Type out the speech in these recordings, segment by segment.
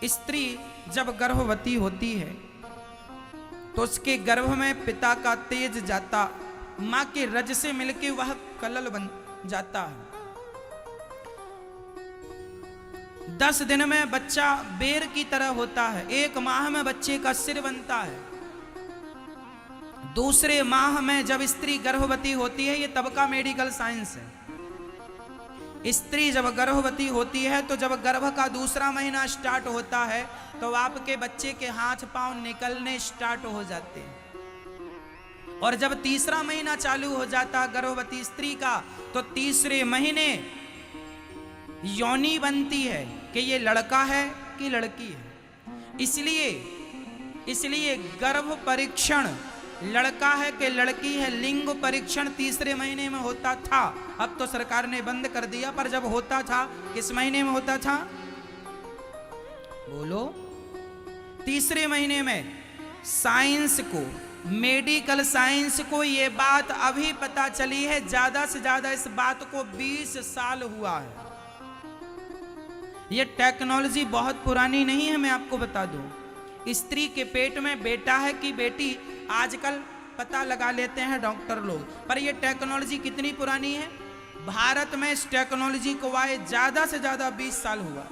स्त्री जब गर्भवती होती है तो उसके गर्भ में पिता का तेज जाता, मां के रज से मिलके वह कलल बन जाता है। 10 दिन में बच्चा बेर की तरह होता है, 1 माह में बच्चे का सिर बनता है। दूसरे माह में जब स्त्री गर्भवती होती है, ये तब का मेडिकल साइंस है। स्त्री जब गर्भवती होती है तो जब गर्भ का दूसरा महीना स्टार्ट होता है तो आपके बच्चे के हाथ पांव निकलने स्टार्ट हो जाते हैं। और जब तीसरा महीना चालू हो जाता गर्भवती स्त्री का तो तीसरे महीने योनि बनती है कि ये लड़का है कि लड़की है। इसलिए गर्भ परीक्षण लड़का है कि लड़की है, लिंग परीक्षण तीसरे महीने में होता था। अब तो सरकार ने बंद कर दिया, पर जब होता था किस महीने में होता था? बोलो। तीसरे महीने में। साइंस को, मेडिकल साइंस को ये बात अभी पता चली है, ज्यादा से ज्यादा इस बात को 20 साल हुआ है। ये टेक्नोलॉजी बहुत पुरानी नहीं है, मैं आपको बता दूं। स्त्री के पेट में बेटा है कि बेटी आजकल पता लगा लेते हैं डॉक्टर लोग, पर ये टेक्नोलॉजी कितनी पुरानी है? भारत में इस टेक्नोलॉजी को आए ज्यादा से ज्यादा 20 साल हुआ।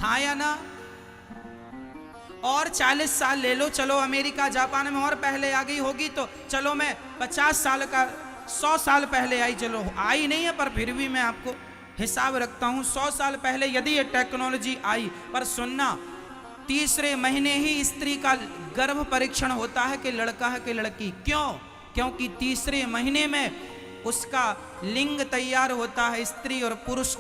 हाँ या ना? और 40 साल ले लो, चलो अमेरिका जापान में और पहले आ गई होगी तो चलो मैं 50 साल का 100 साल पहले आई, चलो आई नहीं है पर फिर भी मैं आपको हिसाब रखता हूं 100 साल पहले यदि ये टेक्नोलॉजी आई। पर सुनना, तीसरे महीने ही स्त्री का गर्भ परीक्षण होता है कि लड़का है कि लड़की। क्यों? क्योंकि तीसरे महीने में उसका लिंग तैयार होता है, स्त्री और पुरुष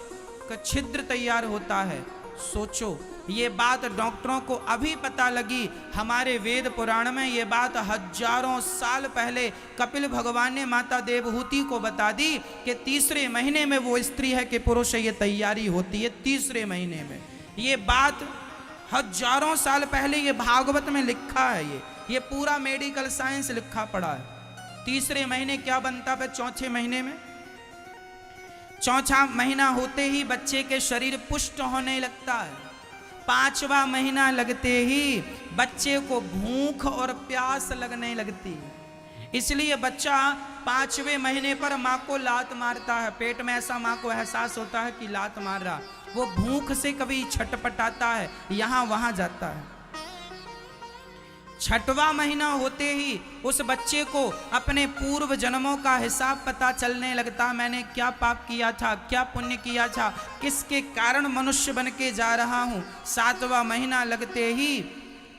का छिद्र तैयार होता है। सोचो, ये बात डॉक्टरों को अभी पता लगी। हमारे वेद पुराण में ये बात हजारों साल पहले कपिल भगवान ने माता देवहूति को बता दी कि तीसरे महीने में वो स्त्री है कि पुरुष है, ये तैयारी होती है तीसरे महीने में। ये बात हजारों साल पहले ये भागवत में लिखा है। ये पूरा मेडिकल साइंस लिखा पड़ा है। तीसरे महीने क्या बनता है? चौथे महीने में, चौथा महीना होते ही बच्चे के शरीर पुष्ट होने लगता है। 5वां महीना लगते ही बच्चे को भूख और प्यास लगने लगती है। इसलिए बच्चा 5वें महीने पर माँ को लात मारता है। पेट में ऐसा माँ को एहसास होता है कि लात मार रहा, वो भूख से कभी छटपटाता है, यहां वहां जाता है। 6वां महीना होते ही उस बच्चे को अपने पूर्व जन्मों का हिसाब पता चलने लगता। मैंने क्या पाप किया था, क्या पुण्य किया था, किसके कारण मनुष्य बन के जा रहा हूं। 7वां महीना लगते ही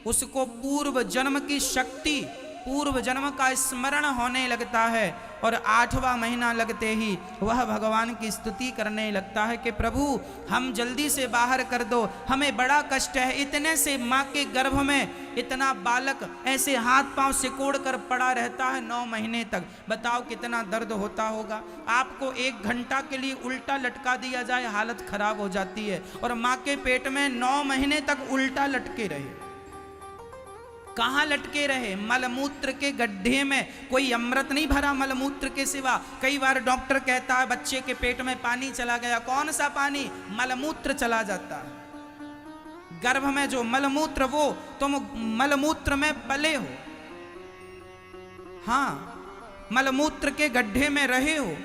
उसको पूर्व जन्म की शक्ति, पूर्व जन्म का स्मरण होने लगता है। और 8वां महीना लगते ही वह भगवान की स्तुति करने लगता है कि प्रभु हम जल्दी से बाहर कर दो, हमें बड़ा कष्ट है। इतने से माँ के गर्भ में इतना बालक ऐसे हाथ पांव सिकोड़ कर पड़ा रहता है 9 महीने तक। बताओ कितना दर्द होता होगा। आपको 1 घंटा के लिए उल्टा लटका दिया जाए, हालत खराब हो जाती है। और माँ के पेट में 9 महीने तक उल्टा लटके रहे। कहाँ लटके रहे? मलमूत्र के गड्ढे में। कोई अमृत नहीं भरा मलमूत्र के सिवा। कई बार डॉक्टर कहता है बच्चे के पेट में पानी चला गया। कौन सा पानी? मलमूत्र चला जाता है। गर्भ में जो मलमूत्र, वो तुम मलमूत्र में पले हो। हाँ, मलमूत्र के गड्ढे में रहे हो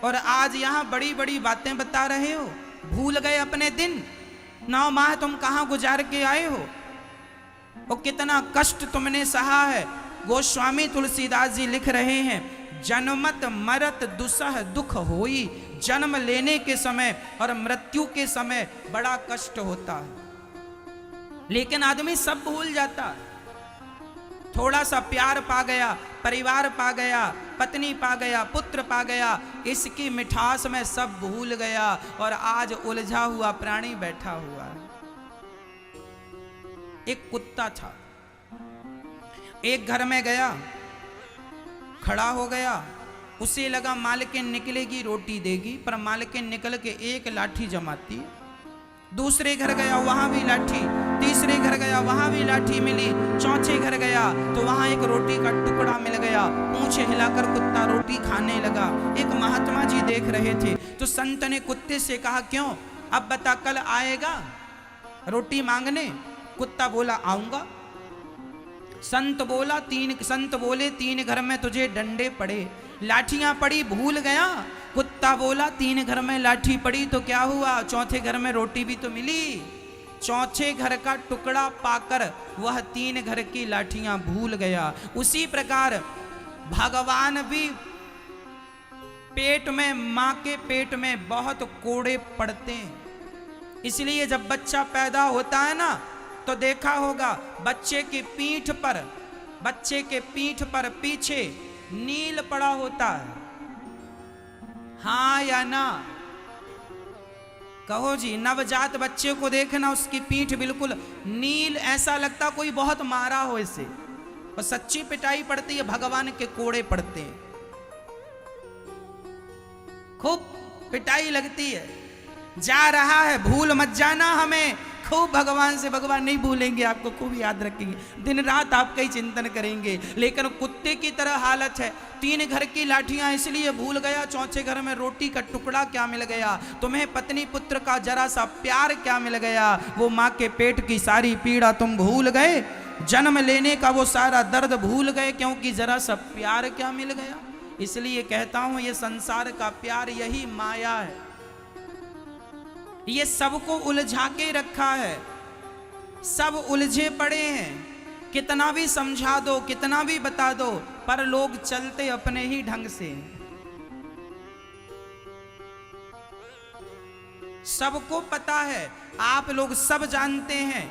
और आज यहां बड़ी बड़ी बातें बता रहे हो। भूल गए अपने दिन? 9 माह तुम कहां गुजार के आए हो और कितना कष्ट तुमने सहा है। गोस्वामी तुलसीदास जी लिख रहे हैं, जन्मत मरत दुसह दुख होई। जन्म लेने के समय और मृत्यु के समय बड़ा कष्ट होता है, लेकिन आदमी सब भूल जाता है। थोड़ा सा प्यार पा गया, परिवार पा गया, पत्नी पा गया, पुत्र पा गया, इसकी मिठास में सब भूल गया और आज उलझा हुआ प्राणी बैठा हुआ है। एक कुत्ता था, एक घर में गया, खड़ा हो गया। उसे लगा मालकिन निकलेगी रोटी देगी, पर मालकिन निकल के एक लाठी जमाती। दूसरे घर गया, वहां भी लाठी। तीसरे घर गया, वहां भी लाठी मिली। चौथे घर गया तो वहां एक रोटी का टुकड़ा मिल गया। पूंछ हिलाकर कुत्ता रोटी खाने लगा। एक महात्मा जी देख रहे थे तो संत ने कुत्ते से कहा, क्यों अब बता कल आएगा रोटी मांगने? कुत्ता बोला आऊंगा। संत बोले तीन घर में तुझे डंडे पड़े, लाठियां पड़ी भूल गया। कुत्ता बोला तीन घर में लाठी पड़ी तो क्या हुआ, चौथे घर में रोटी भी तो मिली। चौथे घर का टुकड़ा पाकर वह तीन घर की लाठियां भूल गया। उसी प्रकार भगवान भी पेट में, मां के पेट में बहुत कोड़े पड़ते हैं। इसलिए जब बच्चा पैदा होता है ना, तो देखा होगा बच्चे की पीठ पर पीछे नील पड़ा होता है। हाँ या ना? कहो जी। नवजात बच्चे को देखना, उसकी पीठ बिल्कुल नील, ऐसा लगता कोई बहुत मारा हो इसे। और सच्ची पिटाई पड़ती है, भगवान के कोड़े पड़ते हैं, खूब पिटाई लगती है। जा रहा है, भूल मत जाना हमें, खूब भगवान से, भगवान नहीं भूलेंगे आपको, खूब याद रखेंगे, दिन रात आपका ही चिंतन करेंगे। लेकिन कुत्ते की तरह हालत है। तीन घर की लाठियां इसलिए भूल गया, चौथे घर में रोटी का टुकड़ा क्या मिल गया, तुम्हें पत्नी पुत्र का जरा सा प्यार क्या मिल गया, वो माँ के पेट की सारी पीड़ा तुम भूल गए, जन्म लेने का वो सारा दर्द भूल गए, क्योंकि जरा सा प्यार क्या मिल गया। इसलिए कहता हूं ये संसार का प्यार, यही माया है, ये सबको उलझा के रखा है। सब उलझे पड़े हैं, कितना भी समझा दो, कितना भी बता दो, पर लोग चलते अपने ही ढंग से। सबको पता है, आप लोग सब जानते हैं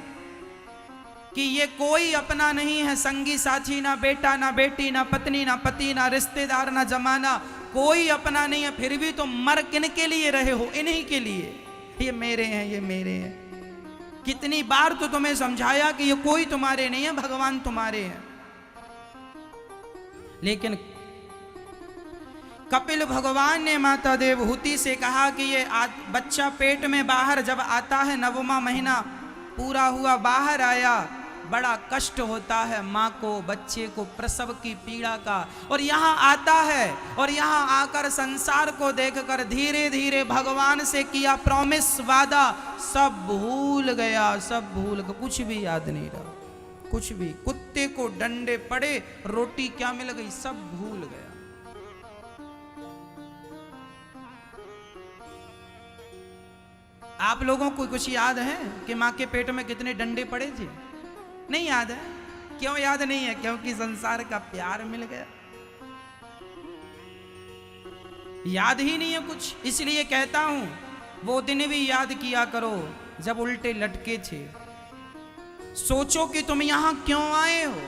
कि ये कोई अपना नहीं है, संगी साथी, ना बेटा ना बेटी, ना पत्नी ना पति, ना रिश्तेदार ना जमाना, कोई अपना नहीं है। फिर भी तो मर किन के लिए रहे हो? इन्हीं के लिए। ये मेरे हैं, ये मेरे हैं। कितनी बार तो तुम्हें समझाया कि ये कोई तुम्हारे नहीं है, भगवान तुम्हारे हैं। लेकिन कपिल भगवान ने माता देवहूति से कहा कि ये बच्चा पेट में बाहर जब आता है, 9वां महीना पूरा हुआ, बाहर आया, बड़ा कष्ट होता है माँ को, बच्चे को, प्रसव की पीड़ा का। और यहाँ आता है और यहाँ आकर संसार को देखकर धीरे धीरे भगवान से किया प्रॉमिस, वादा, सब भूल गया, सब भूल गया, कुछ भी याद नहीं रहा, कुछ भी। कुत्ते को डंडे पड़े, रोटी क्या मिल गई, सब भूल गया। आप लोगों को कुछ याद है कि माँ के पेट में कितने डंडे पड़े थे? नहीं याद है। क्यों याद नहीं है? क्योंकि संसार का प्यार मिल गया, याद ही नहीं है कुछ। इसलिए कहता हूं वो दिन भी याद किया करो जब उल्टे लटके थे। सोचो कि तुम यहां क्यों आए हो,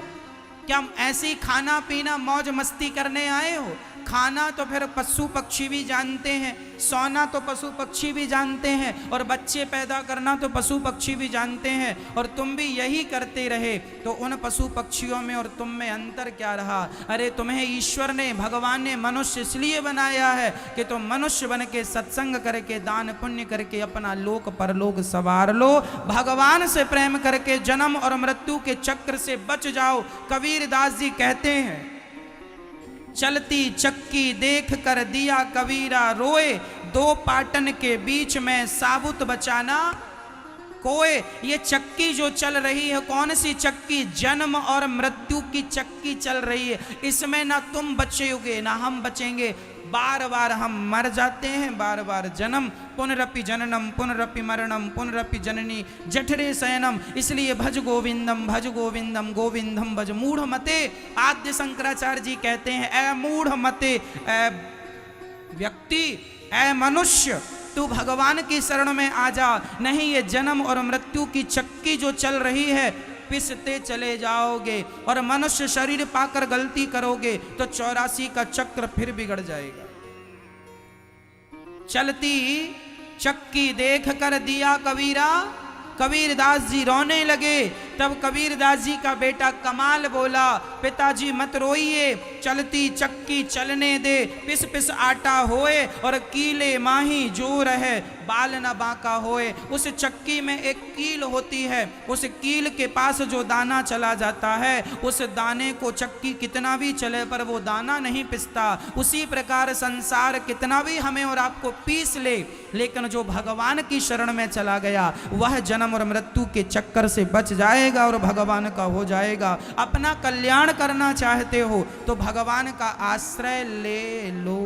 क्या ऐसे ही खाना पीना मौज मस्ती करने आए हो? खाना तो फिर पशु पक्षी भी जानते हैं, सोना तो पशु पक्षी भी जानते हैं, और बच्चे पैदा करना तो पशु पक्षी भी जानते हैं। और तुम भी यही करते रहे तो उन पशु पक्षियों में और तुम में अंतर क्या रहा? अरे तुम्हें ईश्वर ने, भगवान ने मनुष्य इसलिए बनाया है कि तुम मनुष्य बन के सत्संग करके, दान पुण्य करके अपना लोक परलोक सवार लो, भगवान से प्रेम करके जन्म और मृत्यु के चक्र से बच जाओ। कबीरदास जी कहते हैं, चलती चक्की देख कर दिया कबीरा रोए, दो पाटन के बीच में साबुत बचाना कोए। ये चक्की जो चल रही है, कौन सी चक्की? जन्म और मृत्यु की चक्की चल रही है। इसमें ना तुम बचोगे ना हम बचेंगे, बार बार हम मर जाते हैं, बार बार जन्म, पुनरपि जननम पुनरपि मरणम पुनरपि जननी जठरे शयनम। इसलिए भज गोविंदम गोविंदम भज मूढ़ मते। आद्य शंकराचार्य जी कहते हैं, ऐ मूढ़ मते, ऐ व्यक्ति, ऐ मनुष्य, तू भगवान की शरण में आ जा, नहीं ये जन्म और मृत्यु की चक्की जो चल रही है पिसते चले जाओगे, और मनुष्य शरीर पाकर गलती करोगे तो 84 का चक्र फिर बिगड़ जाएगा। चलती चक्की देख कर दिया कबीरा, कबीरदास जी रोने लगे। तब कबीरदास जी का बेटा कमाल बोला, पिताजी मत रोइए, चलती चक्की चलने दे, पिस पिस आटा होए और कीले माही जो रहे बाल न बांका होए। उस चक्की में एक कील होती है, उस कील के पास जो दाना चला जाता है, उस दाने को चक्की कितना भी चले पर वो दाना नहीं पिसता। उसी प्रकार संसार कितना भी हमें और आपको पीस ले, लेकिन जो भगवान की शरण में चला गया वह जन्म और मृत्यु के चक्कर से बच जाएगा और भगवान का हो जाएगा। अपना कल्याण करना चाहते हो तो भगवान का आश्रय ले लो।